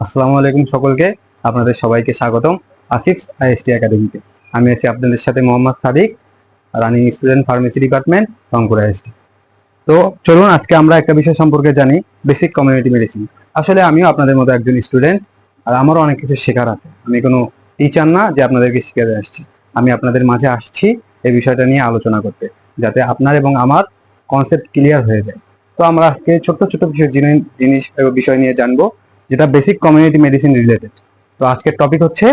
আসসালামু আলাইকুম সকলকে। আপনাদের সবাইকে স্বাগতম আসিফস আইএসটি একাডেমিতে। আমি আছি আপনাদের সাথে Mohammad Sadik, running student pharmacy department, Rangpur IST. তো চলুন আজকে আমরা একটা বিষয় সম্পর্কে জানি, বেসিক কমিউনিটি মেডিসিন। আসলে আমিও আপনাদের মতো একজন স্টুডেন্ট, আর আমারও অনেক কিছু শেখার আছে। আমি কোনো টিচার না যে আপনাদেরকে শিখাতে আসছি। আমি আপনাদের মাঝে আসছি এই বিষয়টা নিয়ে আলোচনা করতে, যাতে আপনার এবং আমার কনসেপ্ট ক্লিয়ার হয়ে যায়। তো আমরা আজকে ছোট্ট ছোট্ট জিনিস বিষয় নিয়ে জানবো, যেটা বেসিক কমিউনিটি মেডিসিন রিলেটেড। তো আজকের টপিক হচ্ছে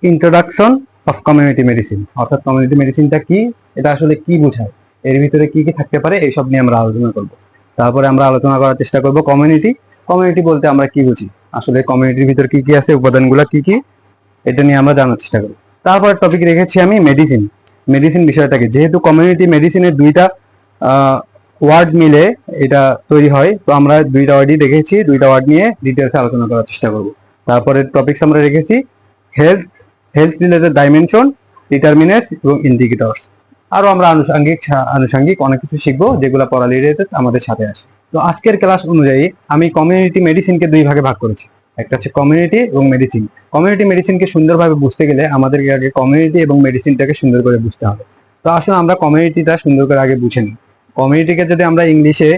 ইন্ট্রোডাকশন অফ কমিউনিটি মেডিসিন, অর্থাৎ কমিউনিটি মেডিসিনটা কি, এটা আসলে কি বোঝায়, এর ভিতরে কি কি থাকতে পারে, এইসব নিয়ে আমরা আলোচনা করব। তারপরে আমরা আলোচনা করার চেষ্টা করব কমিউনিটি। কমিউনিটি বলতে আমরা কি বুঝি, আসলে কমিউনিটির ভিতরে কি কি আছে, উপাদানগুলো কি কি, এটা নিয়ে আমরা জানার চেষ্টা করি। তারপরে টপিক রেখেছি আমি মেডিসিন। মেডিসিন বিষয়টাকে, যেহেতু কমিউনিটি মেডিসিনের দুইটা ওয়ার্ড মিলে এটা তৈরি হয়, তো আমরা দুইটা ওয়ার্ডই রেখেছি, দুইটা ওয়ার্ড নিয়ে ডিটেলসে আলোচনা করার চেষ্টা করব। তারপরে টপিকস আমরা রেখেছি health, health related dimension, determinants এবং ইন্ডিকেটরস। আরো আমরা আনুষঙ্গিক অনেক কিছু শিখবো, যেগুলো পড়া রিলেটেড আমাদের সাথে আসে। তো আজকের ক্লাস অনুযায়ী আমি কমিউনিটি মেডিসিনকে দুই ভাগে ভাগ করেছি, একটা হচ্ছে কমিউনিটি এবং মেডিসিন। কমিউনিটি মেডিসিনকে সুন্দরভাবে বুঝতে গেলে আমাদেরকে আগে কমিউনিটি এবং মেডিসিনটাকে সুন্দর করে বুঝতে হবে। তো আসলে আমরা কমিউনিটিটা সুন্দর করে আগে বুঝে নিই। কমিউনিটিকে যদি আমরা ইংলিশে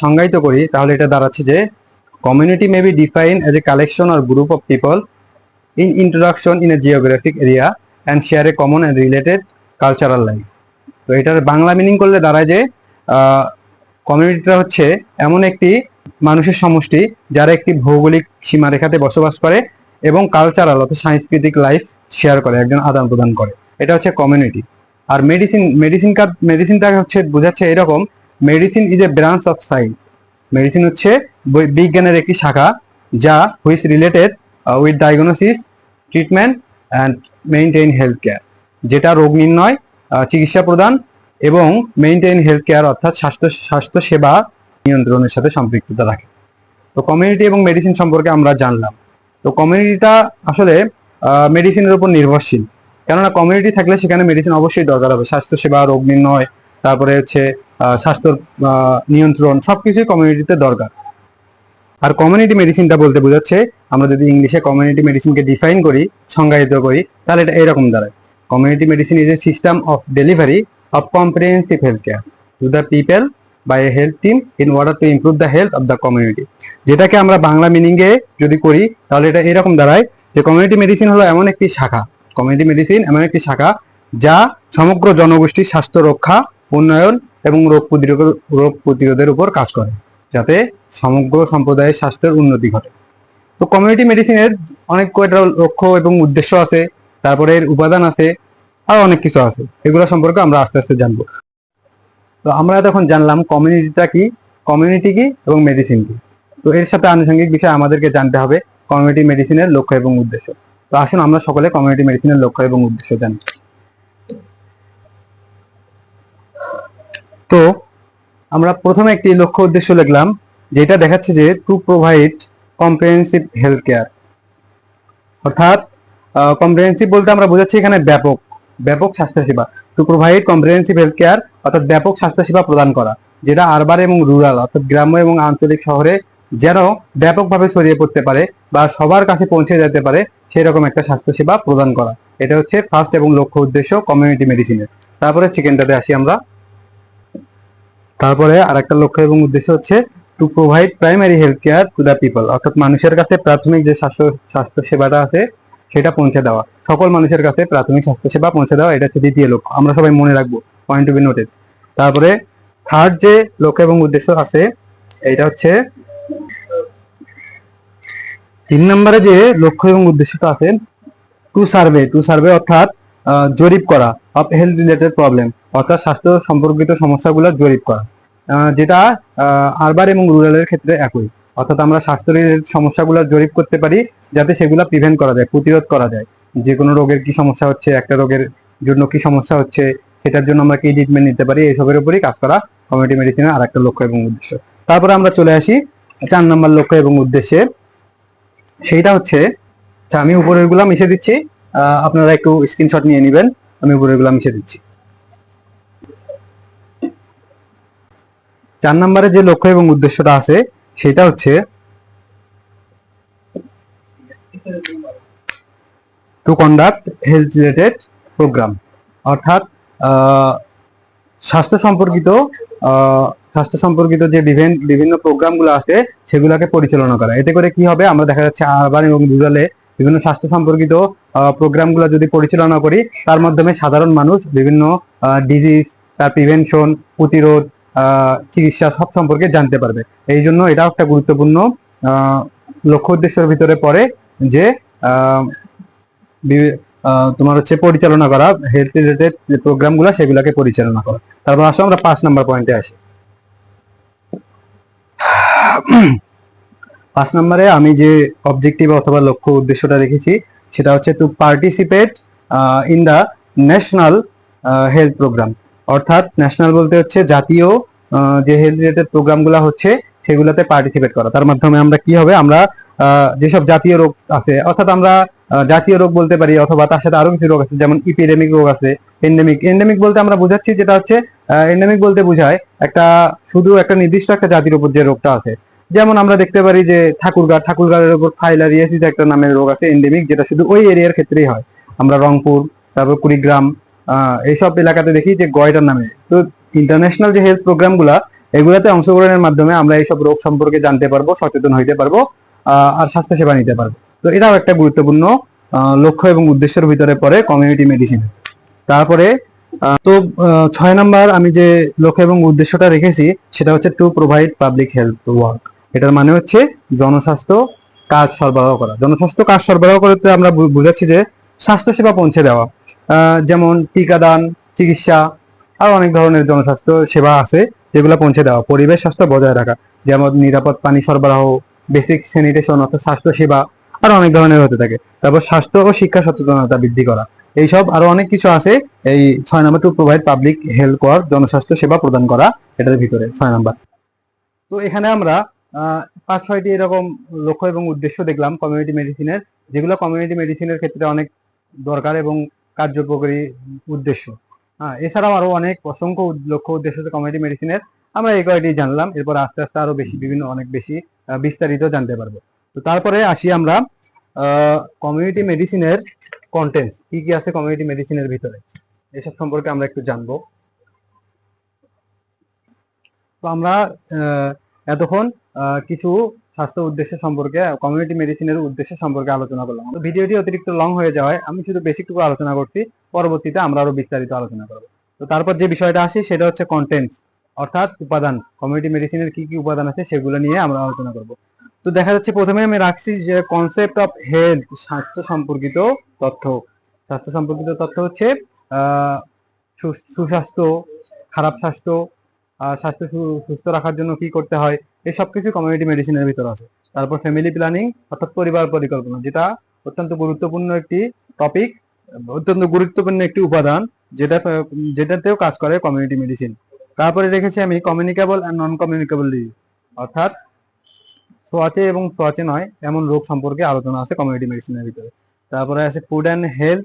সংজ্ঞায়িত করি, তাহলে এটা দাঁড়াচ্ছে যে community may be define as a collection or group of people in introduction in a geographic area and share a common and related cultural life. তো এটার বাংলা মিনিং করলে দাঁড়ায় যে কমিউনিটিটা হচ্ছে এমন একটি মানুষের সমষ্টি যারা একটি ভৌগোলিক সীমারেখাতে বসবাস করে এবং কালচারাল অর্থাৎ সাংস্কৃতিক লাইফ শেয়ার করে, একজন আদান প্রদান করে। এটা হচ্ছে কমিউনিটি। আর মেডিসিনটা হচ্ছে বোঝাচ্ছে এরকম, medicine is A branch of science. Medicine হচ্ছে বিজ্ঞানের একটি শাখা, যা which related with diagnosis, treatment and maintain health care, যেটা রোগ নির্ণয়, চিকিৎসা প্রদান এবং মেইনটেইন হেলথ কেয়ার অর্থাৎ স্বাস্থ্য সেবা নিয়ন্ত্রণের সাথে সম্পৃক্ততা রাখে। তো কমিউনিটি এবং মেডিসিন সম্পর্কে আমরা জানলাম। তো কমিউনিটিটা আসলে মেডিসিনের উপর নির্ভরশীল, কেননা কমিউনিটি থাকলে সেখানে মেডিসিন অবশ্যই দরকার হবে। স্বাস্থ্য সেবা, রোগ নির্ণয়, তারপরে হচ্ছে স্বাস্থ্য নিয়ন্ত্রণ, সবকিছুই কমিউনিটিতে দরকার। আর কমিউনিটি মেডিসিনটা বলতে বোঝাচ্ছে, আমরা যদি ইংলিশে কমিউনিটি মেডিসিনকে ডিফাইন করি, সংজ্ঞায়িত করি, তাহলে এটা এরকম দাঁড়ায়: community medicine is a system of delivery of comprehensive health care to the people by a health team in order to improve the health of the community. যেটাকে আমরা বাংলা মিনিংয়ে যদি করি, তাহলে এটা এরকম দাঁড়ায় যে কমিউনিটি মেডিসিন হলো এমন একটি শাখা, কমিউনিটি মেডিসিন এমন একটি শাখা যা সমগ্র জনগোষ্ঠীর স্বাস্থ্য রক্ষা, উন্নয়ন এবং রোগ প্রতিরোধের উপর কাজ করে, যাতে সমগ্র সম্প্রদায়ের স্বাস্থ্যের উন্নতি ঘটে। তো কমিউনিটি মেডিসিনের অনেক কয়টা লক্ষ্য এবং উদ্দেশ্য আছে, তারপরে এর উপাদান আছে, আর অনেক কিছু আছে। এগুলো সম্পর্কে আমরা আস্তে আস্তে জানবো। তো আমরা এখন জানলাম কমিউনিটিটা কি, কমিউনিটি কি এবং মেডিসিন কি। তো এর সাথে আনুষঙ্গিক বিষয় আমাদেরকে জানতে হবে কমিউনিটি মেডিসিনের লক্ষ্য এবং উদ্দেশ্য। তো আসুন আমরা সকলে কমিউনিটি মেডিসিনের লক্ষ্য এবং উদ্দেশ্য জানি। তো আমরা প্রথমে একটি লক্ষ্য উদ্দেশ্য লিখলাম, যেটা দেখাচ্ছে যে to provide comprehensive health care. অর্থাৎ কম্প্রিহেন্সিভ বলতে আমরা বোঝাচ্ছি এখানে ব্যাপক ব্যাপক স্বাস্থ্যসেবা। To provide comprehensive health care অর্থাৎ ব্যাপক স্বাস্থ্যসেবা প্রদান করা, যেটা আরবান এবং রুরাল অর্থাৎ গ্রাম্য এবং আঞ্চলিক শহরে যেন ব্যাপকভাবে ছড়িয়ে পড়তে পারে বা সবার কাছে পৌঁছে যেতে পারে, সেই রকম একটা স্বাস্থ্যসেবা প্রদান করা। এটা হচ্ছে ফার্স্ট এবং লক্ষ্য উদ্দেশ্য কমিউনিটি মেডিসিনের। তারপরে সেকেন্ডটাতে আসি আমরা। তারপরে আরেকটা লক্ষ্য এবং উদ্দেশ্য হচ্ছে to provide primary health care to the people, অর্থাৎ মানুষের কাছে প্রাথমিক যে স্বাস্থ্য সেবাটা আছে সেটা পৌঁছে দেওয়া, সকল মানুষের কাছে প্রাথমিক স্বাস্থ্য সেবা পৌঁছে দেওয়া। এটা হচ্ছে দ্বিতীয় লক্ষ্য, আমরা সবাই মনে রাখবো, পয়েন্ট টু বি নোটেড। তারপরে থার্ড যে লক্ষ্য এবং উদ্দেশ্য আছে, এটা হচ্ছে 3 নম্বরে যে লক্ষ্য এবং উদ্দেশ্যটা আছে, টু সার্ভে অর্থাৎ জরিপ করা, অফ হেলথ রিলেটেড প্রবলেম অর্থাৎ স্বাস্থ্য সম্পর্কিত সমস্যাগুলো জরিপ করা, যেটা আরবান এবং রুরালের ক্ষেত্রে একই। অর্থাৎ আমরা স্বাস্থ্য রিলেটেড সমস্যাগুলো জরিপ করতে পারি, যাতে সেগুলো প্রিভেন্ট করা যায়, প্রতিরোধ করা যায়। যে কোনো রোগের কি সমস্যা হচ্ছে, একটা রোগের জন্য কি সমস্যা হচ্ছে, সেটার জন্য আমরা কি ট্রিটমেন্ট নিতে পারি, এইসবের উপরই কাজ করা কমিউনিটি মেডিসিনের আর একটা লক্ষ্য এবং উদ্দেশ্য। তারপরে আমরা চলে আসি 4 নম্বর লক্ষ্য এবং উদ্দেশ্যে। সেইটা হচ্ছে, আমি উপরের গুলা মিশে দিচ্ছি, আপনারা একটু স্ক্রিনশট নিয়ে নেবেন, আমি উপরের গুলা মিশে দিচ্ছি। 4 নম্বরে যে লক্ষ্য এবং উদ্দেশ্যটা আছে সেটা হচ্ছে to conduct health related program, অর্থাৎ স্বাস্থ্য সম্পর্কিত স্বাস্থ্য সম্পর্কিত যে বিভিন্ন প্রোগ্রামগুলো আছে সেগুলোকে পরিচালনা করা। এতে করে কি হবে, আমরা দেখা যাচ্ছে আরবান এবং রুরালে বিভিন্ন স্বাস্থ্য সম্পর্কিত প্রোগ্রামগুলো যদি পরিচালনা করি, তার মাধ্যমে সাধারণ মানুষ বিভিন্ন ডিজিজ, তার প্রিভেনশন, প্রতিরোধ, চিকিৎসা সব সম্পর্কে জানতে পারবে। এই জন্য এটা একটা গুরুত্বপূর্ণ লক্ষ্য উদ্দেশ্যের ভিতরে পড়ে যে তোমার হচ্ছে পরিচালনা করা, হেলথ রিলেটেড যে প্রোগ্রামগুলো সেগুলোকে পরিচালনা করা। তারপর আসো আমরা 5 নম্বর পয়েন্টে আসি। 5 নম্বরে আমি যে অবজেক্টিভ অথবা লক্ষ্য উদ্দেশ্যটা রেখেছি সেটা হচ্ছে to participate in the national health program, অর্থাৎ ন্যাশনাল বলতে হচ্ছে জাতীয় যে হেলথ রিলেটেড প্রোগ্রামগুলো হচ্ছে সেগুলোতে পার্টিসিপেট করা। তার মাধ্যমে আমরা কি হবে, আমরা যেসব জাতীয় রোগ আছে, অর্থাৎ আমরা জাতীয় রোগ বলতে পারি, অথবা তার সাথে আরো কিছু রোগ আছে, যেমন ইপিডেমিক রোগ আছে, এন্ডেমিক বলতে আমরা বুঝাচ্ছি যেটা হচ্ছে এন্ডেমিক বলতে বোঝায় শুধু একটা নির্দিষ্ট একটা জাতির উপর যে রোগটা আছে। যেমন আমরা দেখতে পারি যে ঠাকুরগাঁড়ের উপর ফাইলারিয়াসিস একটা নামের রোগ আছে এন্ডেমিক, যেটা শুধু ওই এরিয়ার ক্ষেত্রেই হয়। আমরা রংপুর, তারপর কুড়িগ্রাম, এইসব এলাকাতে দেখি যে গয়টার নামে। তো ইন্টারন্যাশনাল যে হেলথ প্রোগ্রাম গুলা, এগুলাতে অংশগ্রহণের মাধ্যমে আমরা এইসব রোগ সম্পর্কে জানতে পারবো, সচেতন হইতে পারবো, আর স্বাস্থ্য সেবা নিতে পারবো। তো এটাও একটা গুরুত্বপূর্ণ লক্ষ্য এবং উদ্দেশ্যের ভিতরে পড়ে কমিউনিটি মেডিসিন। তারপরে 6 নাম্বার আমি যে লক্ষ্য এবং উদ্দেশ্যটা রেখেছি সেটা হচ্ছে to provide public health work. এটার মানে হচ্ছে জনস্বাস্থ্য কাজ সরবরাহ করা। জনস্বাস্থ্য কাজ সরবরাহ করতে আমরা বুঝাচ্ছি যে স্বাস্থ্য সেবা পৌঁছে দেওয়া, যেমন টিকাদান, চিকিৎসা, আর অনেক ধরনের জনস্বাস্থ্য সেবা আছে যেগুলো পৌঁছে দেওয়া। পরিবেশ স্বাস্থ্য বজায় রাখা, যেমন নিরাপদ পানি সরবরাহ, বেসিক স্যানিটেশন অর্থাৎ স্বাস্থ্য সেবা, আর অনেক ধরনের হতে থাকে। তারপর স্বাস্থ্য ও শিক্ষা সচেতনতা বৃদ্ধি করা, এইসব আরো অনেক কিছু আছে। এই 6 number to provide public health work, জনস্বাস্থ্য সেবা প্রদান করা, এটার ভিতরে 6 নাম্বার। তো এখানে আমরা 5-6টি এরকম লক্ষ্য এবং উদ্দেশ্য দেখলাম কমিউনিটি মেডিসিনের, যেগুলো কমিউনিটি মেডিসিনের ক্ষেত্রে অনেক দরকার এবং কার্যকরী উদ্দেশ্য। এছাড়াও আরো অসংখ্য লক্ষ্য উদ্দেশ্য কমিউনিটি মেডিসিনের, আমরা এই কয়টি জানলাম। এরপর আস্তে আস্তে আরো অনেক বেশি বিস্তারিত জানতে পারবো। তো তারপরে আসি আমরা কমিউনিটি মেডিসিনের কন্টেন্টস কি কি আছে কমিউনিটি মেডিসিনের ভিতরে, এসব সম্পর্কে আমরা একটু জানবো। তো আমরা এতক্ষণ কিছু স্বাস্থ্য উদ্দেশ্য সম্পর্কে, কমিউনিটি মেডিসিনের উদ্দেশ্য সম্পর্কে আলোচনা করলাম। ভিডিওটি অতিরিক্ত লং হয়ে যাওয়ায় আমি শুধু বেসিকটুকু আলোচনা করছি, পরবর্তীতে আমরা আরো বিস্তারিত আলোচনা করবো। তো তারপর যে বিষয়টা আসি সেটা হচ্ছে কন্টেন্টস, অর্থাৎ উপাদান। কমিউনিটি মেডিসিনের কি কি উপাদান আছে সেগুলো নিয়ে আমরা আলোচনা করব। তো দেখা যাচ্ছে প্রথমে আমি রাখছি যে কনসেপ্ট অফ হেলথ, স্বাস্থ্য সম্পর্কিত তথ্য। স্বাস্থ্য সম্পর্কিত তথ্য হচ্ছে সুস্বাস্থ্য, খারাপ স্বাস্থ্য, স্বাস্থ্য সুস্থ রাখার জন্য কি করতে হয়, এই সব কিছু কমিউনিটি মেডিসিনের ভিতর আছে। তারপর ফ্যামিলি প্ল্যানিং অর্থাৎ পরিবার পরিকল্পনা, যেটা অত্যন্ত গুরুত্বপূর্ণ একটি টপিক, অত্যন্ত গুরুত্বপূর্ণ একটি উপাদান, যেটাতেও কাজ করে কমিউনিটি মেডিসিন। তারপরে রেখেছি আমি communicable and non communicable disease, অর্থাৎ ছোঁয়াচে এবং ছোঁয়াচে নয় এমন রোগ সম্পর্কে আলোচনা আছে কমিউনিটি মেডিসিনের ভিতরে। তারপরে আছে food and health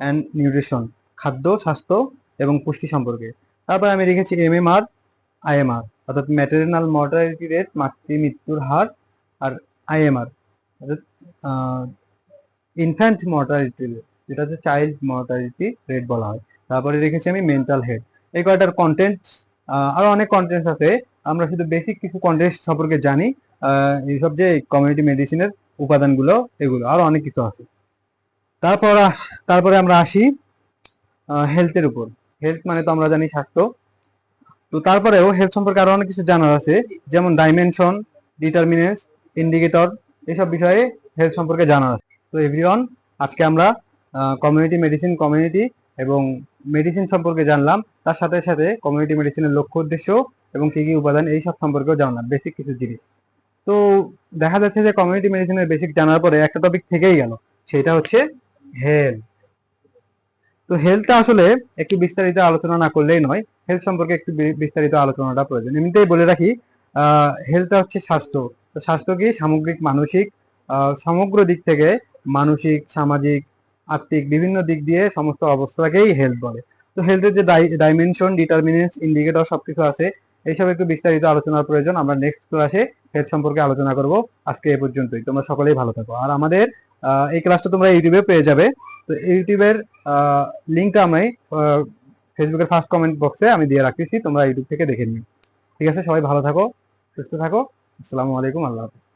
and nutrition, খাদ্য, স্বাস্থ্য এবং পুষ্টি সম্পর্কে। তারপরে আমি রেখেছি এমএমআর, আইএমআর, অর্থাৎ ম্যাটারনাল মর্টালিটি রেট, মাতৃ মৃত্যুর হার, আর আইএমআর অর্থাৎ ইনফ্যান্ট মর্টালিটি রেট, যেটা হচ্ছে চাইল্ড মর্টালিটি রেট বলা হয়। তারপরে রেখেছি আমি মেন্টাল হেলথ। এই কয়টার কন্টেন্ট, আরো অনেক কন্টেন্ট আছে, আমরা শুধু বেসিক কিছু কন্টেন্ট সম্পর্কে জানি। এইসব যে কমিউনিটি মেডিসিনের উপাদানগুলো, এগুলো আরো অনেক কিছু আছে। তারপরে আমরা আসি হেলথের উপর। হেলথ মানে তো আমরা জানি স্বাস্থ্য। তো তারপরেও হেলথ সম্পর্কে আরো অনেক কিছু জানার আছে, যেমন ডাইমেনশন, ডিটারমিনেন্টস, ইন্ডিকেটর, এইসব বিষয়ে হেলথ সম্পর্কে জানার আছে। তো এভরিওয়ান, আজকে আমরা কমিউনিটি এবং মেডিসিন সম্পর্কে জানলাম, তার সাথে সাথে কমিউনিটি মেডিসিনের লক্ষ্য উদ্দেশ্য এবং কি কি উপাদান এই সব সম্পর্কেও জানলাম, বেসিক কিছু জিনিস। তো দেখা যাচ্ছে যে কমিউনিটি মেডিসিনের বেসিক জানার পরে একটা টপিক থেকেই গেল, সেটা হচ্ছে হেলথ। তো হেলথটা আসলে একটু বিস্তারিত আলোচনা না করলেই নয়, হেলথ সম্পর্কে একটু বিস্তারিত আলোচনাটা প্রয়োজন। এমনিতেই বলে রাখি, হেলথটা হচ্ছে স্বাস্থ্য। তো স্বাস্থ্য কি সামগ্রিক মানসিক, সমগ্র দিক থেকে মানসিক, সামাজিক, আর্থিক বিভিন্ন দিক দিয়ে সমস্ত অবস্থাকেই হেলথ বলে। তো হেলথের যে ডাইমেনশন, ডিটারমিনেন্টস, ইন্ডিকেটর সবকিছু আছে, এইসব একটু বিস্তারিত আলোচনার প্রয়োজন। আমরা নেক্সট ক্লাসে হেলথ সম্পর্কে আলোচনা করব। আজকে এ পর্যন্তই। তোমরা সকলেই ভালো থাকো। আর আমাদের এই ক্লাসটা তোমরা ইউটিউবে পেয়ে যাবে। তো ইউটিউবের লিঙ্কটা আমি ফেসবুকের ফার্স্ট কমেন্ট বক্সে আমি দিয়ে রাখতেছি, তোমরা ইউটিউব থেকে দেখে নিও। ঠিক আছে, সবাই ভালো থাকো, সুস্থ থাকো। আসসালামু আলাইকুম, আল্লাহ হাফেজ।